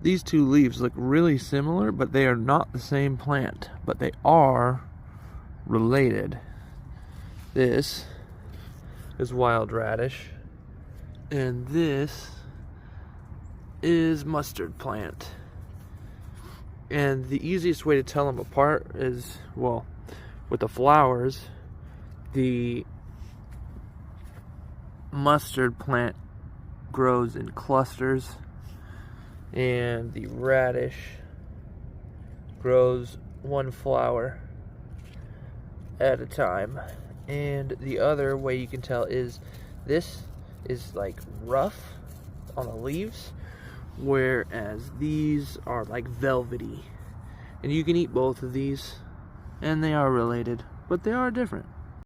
These two leaves look really similar, but they are not the same plant, but they are related. This is wild radish, and this is mustard plant. And the easiest way to tell them apart is, well, with the flowers, the mustard plant grows in clusters, and the radish grows one flower at a time. And the other way you can tell is this is like rough on the leaves, whereas these are like velvety. And you can eat both of these, and they are related, but they are different.